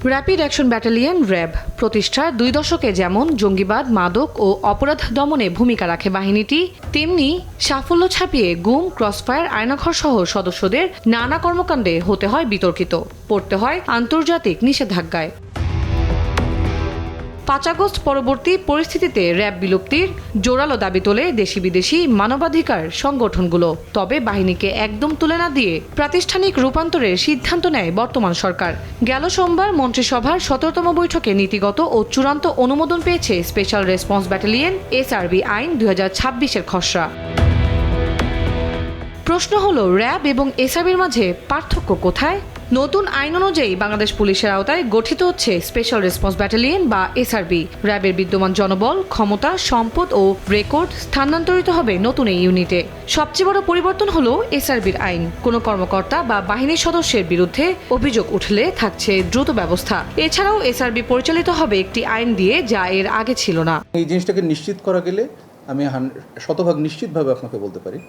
Rapid action battalion RAB প্রতিষ্ঠার 2 দশকে যেমন জঙ্গিবাদ, মাদক ও অপরাধ দমনে ভূমিকা রাখে বাহিনীটি, তেমনি সাফল্য ছাপিয়ে গুম, ক্রসফায়ার, আয়নাঘর সহ সদস্যদের নানা কর্মকাণ্ডে হতে হয় বিতর্কিত, পড়তে হয় আন্তর্জাতিক নিষেধাজ্ঞায়। 5 আগস্ট পরবর্তী পরিস্থিতিতে র্যাব বিলুপ্তির জোরালো দাবি তোলে দেশি বিদেশি মানবাধিকার সংগঠনগুলো। তবে বাহিনীকে একদম তুলে না দিয়ে প্রাতিষ্ঠানিক রূপান্তরের সিদ্ধান্ত নেয় বর্তমান সরকার। গেল সোমবার মন্ত্রিসভার 17তম বৈঠকে নীতিগত ও চূড়ান্ত অনুমোদন পেয়েছে স্পেশাল রেসপন্স ব্যাটালিয়ন এসআরবি আইন 2026-এর খসড়া। প্রশ্ন হলো, র্যাব এবং এসআরবির মাঝে পার্থক্য কোথায়? নতুন আইন অনুযায়ী বাংলাদেশ পুলিশের আওতায় গঠিত হচ্ছে স্পেশাল রেসপন্স ব্যাটালিয়ন বা এসআরবি। র্যাবের বিদ্যমান জনবল, ক্ষমতা, সম্পদ ও রেকর্ড স্থানান্তরিত হবে নতুন এই ইউনিটে। সবচেয়ে বড় পরিবর্তন হলো এসআরবির আইন। কোনো কর্মকর্তা বা বাহিনীর সদস্যের বিরুদ্ধে অভিযোগ উঠলে থাকছে দ্রুত ব্যবস্থা। এছাড়াও এসআরবি পরিচালিত হবে একটি আইন দিয়ে, যা এর আগে ছিল না। এই জিনিসটাকে নিশ্চিত করা গেলে আমি 100% নিশ্চিতভাবে আপনাকে বলতে পারি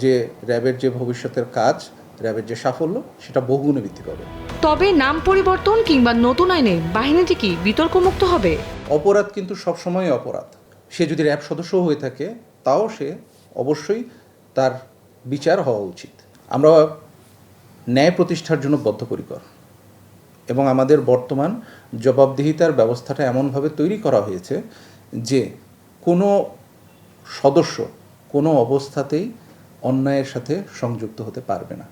যে র্যাবের যে ভবিষ্যতের কাজ, র্যাবের যে সাফল্য, সেটা বহুগুণে বৃদ্ধি পাবে। তবে নাম পরিবর্তন কিংবা নতুন আইনে বাহিনীটি কি বিতর্কমুক্ত হবে? অপরাধ কিন্তু সবসময় অপরাধ। সে যদি র্যাব সদস্য হয়ে থাকে, তাও সে অবশ্যই তার বিচার হওয়া উচিত। আমরা ন্যায় প্রতিষ্ঠার জন্য বদ্ধপরিকর এবং আমাদের বর্তমান জবাবদিহিতার ব্যবস্থাটা এমনভাবে তৈরি করা হয়েছে যে কোনো সদস্য কোনো অবস্থাতেই অন্যায়ের সাথে সংযুক্ত হতে পারবে না।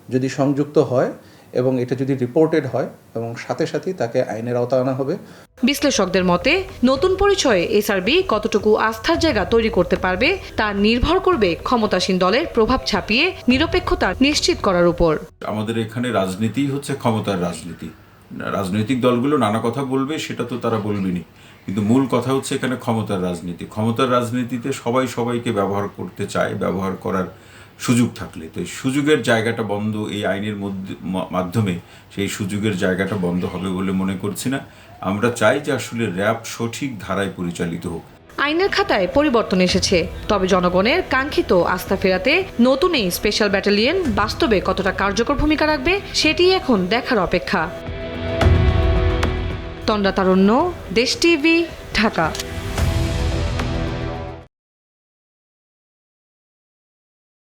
যদি সংযুক্ত হয় এবং এটা যদি রিপোর্টেড হয়, এবং সাথে সাথেই তাকে আইনের আওতায় আনা হবে। বিশ্লেষকদের মতে নতুন পরিচয়ে এসআরবি কতটুকু আস্থার জায়গা তৈরি করতে পারবে তা নির্ভর করবে ক্ষমতাসীন দলের প্রভাব ছাপিয়ে নিরপেক্ষতা নিশ্চিত করার উপর। আমাদের এখানে রাজনীতি হচ্ছে ক্ষমতার রাজনীতি। রাজনৈতিক দলগুলো নানা কথা বলবে, সেটা তো তারা বলবেনি, কিন্তু মূল কথা হচ্ছে এখানে ক্ষমতার রাজনীতি। ক্ষমতার রাজনীতিতে সবাই সবাইকে ব্যবহার করতে চায়, ব্যবহার করার সুযোগ থাকলে। তো এই সুযোগের জায়গাটা বন্ধ এই আইনের মাধ্যমে সেই সুযোগের জায়গাটা বন্ধ হবে বলে মনে করছি না। আমরা চাই যে আসলে র্যাব সঠিক ধারায় পরিচালিত হোক। আইনের খাতায় পরিবর্তন এসেছে, তবে জনগণের কাঙ্ক্ষিত আস্থা ফেরাতে নতুন এই স্পেশাল ব্যাটালিয়ন বাস্তবে কতটা কার্যকর ভূমিকা রাখবে সেটি এখন দেখার অপেক্ষা। তন্দ্রা তারুণ্য, দেশ টিভি, ঢাকা।